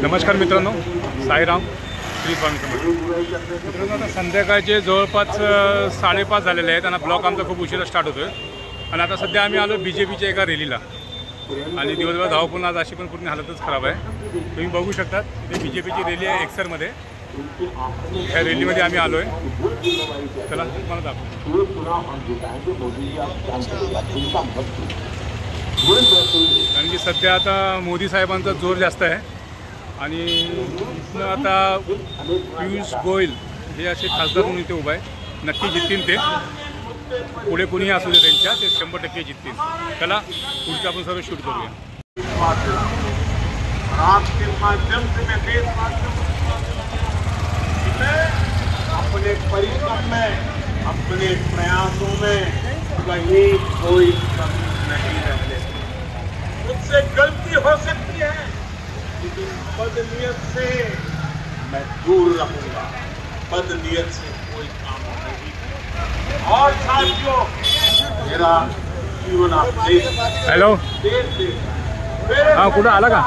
नमस्कार मित्रांनो, साईराम श्री स्वामी समर्थ. मित्रांनो, आता संध्याकाळचे जवळपास 5:30 झालेले आहेत आणि ब्लॉक आमचा खूप उशिरा स्टार्ट होतो आहे. आणि आता सध्या आम्ही आलो BJPच्या एका रॅलीला आणि दिवसभर धावपळून आज अशी पण पूर्ण हालतच खराब आहे. तुम्ही बघू शकता इथे BJPची रॅली आहे एक्सरमध्ये. ह्या रॅलीमध्ये आम्ही आलो आहे. चला तुम्हाला दाखवतो. कारण की सध्या आता मोदी साहेबांचा जोर जास्त आहे आणि इथनं आता पियुष गोयल हे असे खासदार म्हणून इथे उभा आहे. नक्की जिततील ते, पुढे कोणीही असू दे त्यांच्या, ते 100% जिततील. चला पुढचं आपण सर्व शूट करूया. अपने परिश्रम में, अपने प्रयासों में कहीं कोई कमी नहीं रहने. मुझसे गलती हो सकती है लेकिन बदनीयत से मैं दूर रहूंगा. बदनीयत से कोई काम नहीं. और साथियों, मेरा जीवन आप हॅलो हाँ कुठं आला का?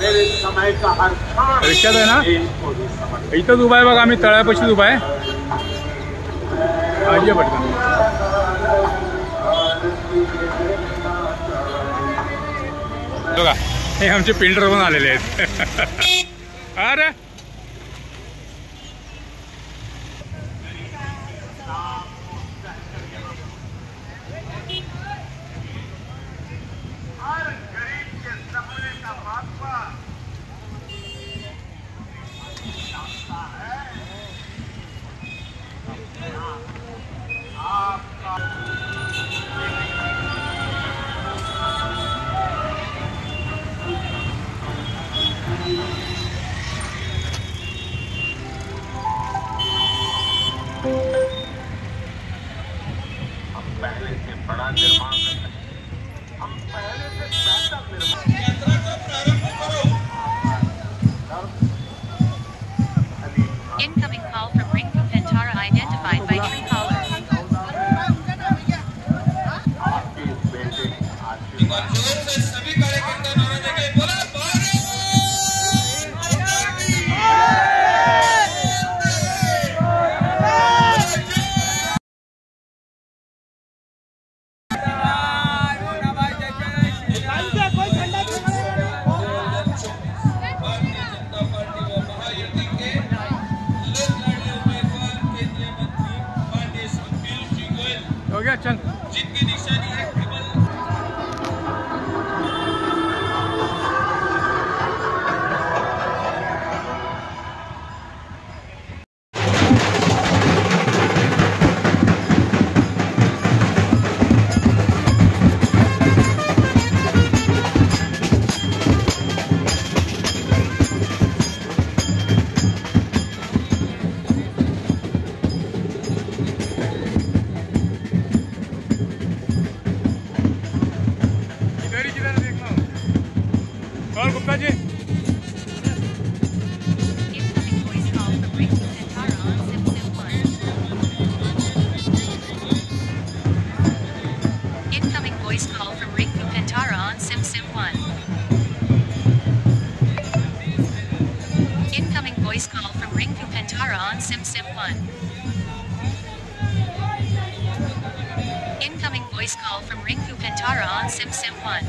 मेरे समय का हर क्षण रिक्षात आहे ना, इथंच उभा आहे बघा. आम्ही तळ्यापाशीच उभा आहे. ये पटकन बघा, हे आमचे पेंटर पण आलेले आहेत. अरे पहले से बड़ा निर्माण करते हैं. हम पहले से बेहतर निर्माण. यात्रा का प्रारंभ करो. Incoming call from Rinku Pentara identified by Truecaller. आपके बेटे आशीर्वाद से सभी कार्यकर्ता नारा देंगे. बोला हो गया, चल. जिनकी निशानी है और Gupta ji. Incoming voice call from Rinku Pentara on SIM1. Incoming voice call from Rinku Pentara on SIM1. Incoming voice call from Rinku Pentara on SIM1. Incoming voice call from Rinku Pentara on SIM1.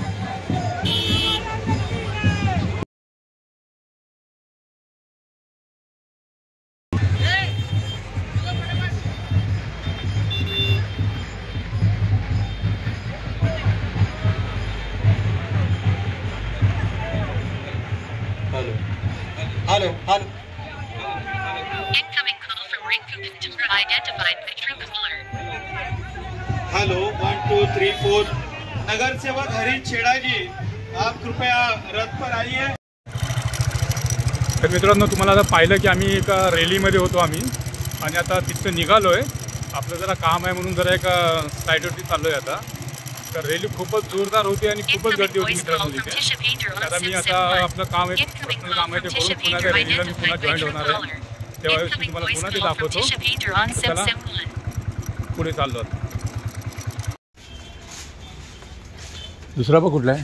Hello hello. Incoming call from Rinku Pentara identified by Truecaller. Hello 1 2 3 4. नगर सेवक हरीश छेड़ा जी, आप कृपया रथ पर आइए. तर मित्रांनो, तुम्हाला आता पाहिलं की आम्ही एका रॅलीमध्ये होतो आम्ही आणि आता तिथं निघालो आहे. आपलं जरा काम आहे म्हणून जरा एका साईडवरती चाललो आहे आता. तर रॅली खूपच जोरदार होती आणि खूपच गर्दी होती मित्रांनो तिथे. आता मी आता आपलं काम आहे, पर्सनल काम आहे ते करून पुन्हा त्या रॅलीला मी पुन्हा जॉईन होणार आहे. तेव्हा तुम्हाला पुन्हा ते दाखवतो. चला पुढे चाललो. दुसरा पण कुठला आहे?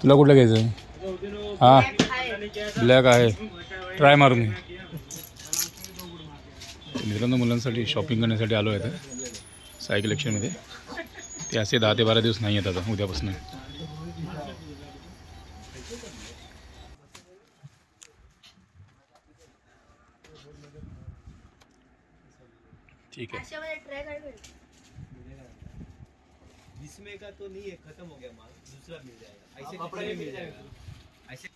तुला कुठलं घ्यायचं आहे? हां ब्लॅक आहे, ट्राय मारून घे. मित्रांनो मुलांसाठी शॉपिंग करण्यासाठी आलो आहे तर साई कलेक्शनमध्ये. ते असे 10 ते 12 दिवस नाही येत आता उद्यापासून. ठीक है. इसमें का तो नहीं है, खत्म हो गया माल, दूसरा मिल जाएगा. ऐसे कपड़े में मिल जाएगा. ऐसे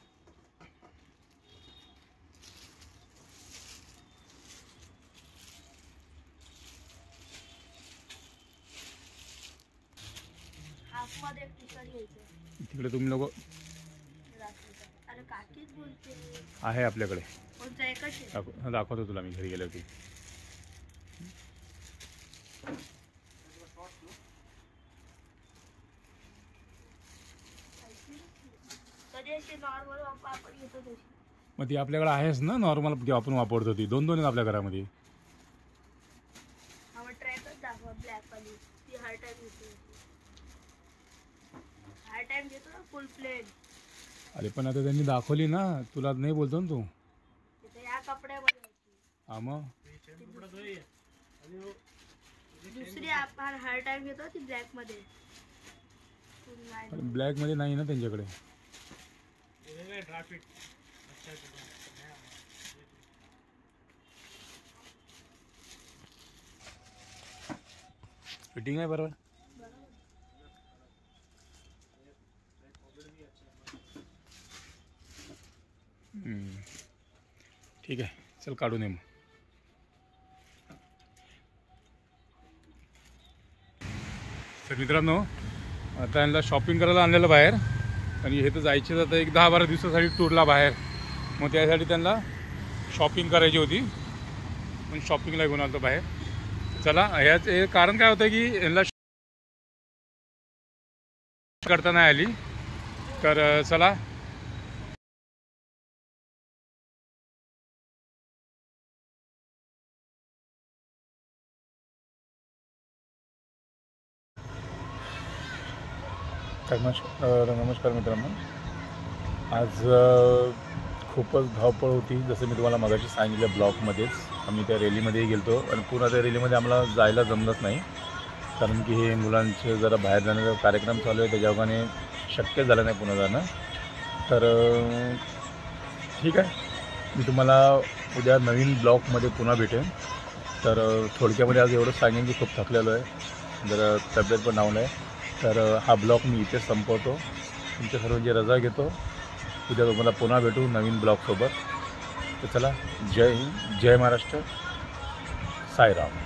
तिकडे तुम्ही लोक आहे आपल्याकडे. दाखवतो तुला मी घरी गेल्यावरती. मग ती आपल्याकडे आहेच ना नॉर्मल जे आपण वापरतो ती. दोन आहेत आपल्या घरामध्ये. अरे पण आता त्यांनी दाखवली ना, तुला नाही बोलतो ना तू. हा मग दुसरी आपण हर टाइम घेतो ती ब्लॅक मध्ये. ब्लॅक मध्ये नाही ना त्यांच्याकडे. फिटिंग आहे बरोबर. ठीक आहे चल काढून ये मग. तर मित्रांनो आता यांना शॉपिंग करायला आणलेलं बाहेर. आणि हे तर जायचे आता एक 10-12 दिवसासाठी टूरला बाहेर. मग त्यासाठी त्यांना शॉपिंग करायची होती पण शॉपिंगला घेऊन आलो बाहेर. चला ह्याचं कारण काय होतं की यांना करता नाही आली. तर चला नमस्कार मित्रांनो. आज खूपच धावपळ होती. जसं मी तुम्हाला मगाशी सांगितलं ब्लॉकमध्येच. आम्ही त्या रॅलीमध्येही गेलो आणि पुन्हा त्या रॅलीमध्ये आम्हाला जायला जमलंच नाही कारण की हे मुलांचे जरा बाहेर जाण्याचा कार्यक्रम चालू आहे. त्याच्या अवघाने शक्य झालं नाही पुन्हा जाणं. तर ठीक आहे मी तुम्हाला उद्या नवीन ब्लॉकमध्ये पुन्हा भेटेन. तर थोडक्यामध्ये आज एवढंच सांगेन की खूप थकलेलो आहे, जरा तब्येत पण डाऊन आहे. तर हा ब्लॉग मी इथेच संपवतो. तुमच्या सर्वांची रजा घेतो. उद्या तुम्हाला पुन्हा भेटू नवीन ब्लॉगसोबत. तर चला जय हिंद, जय महाराष्ट्र, साईराम.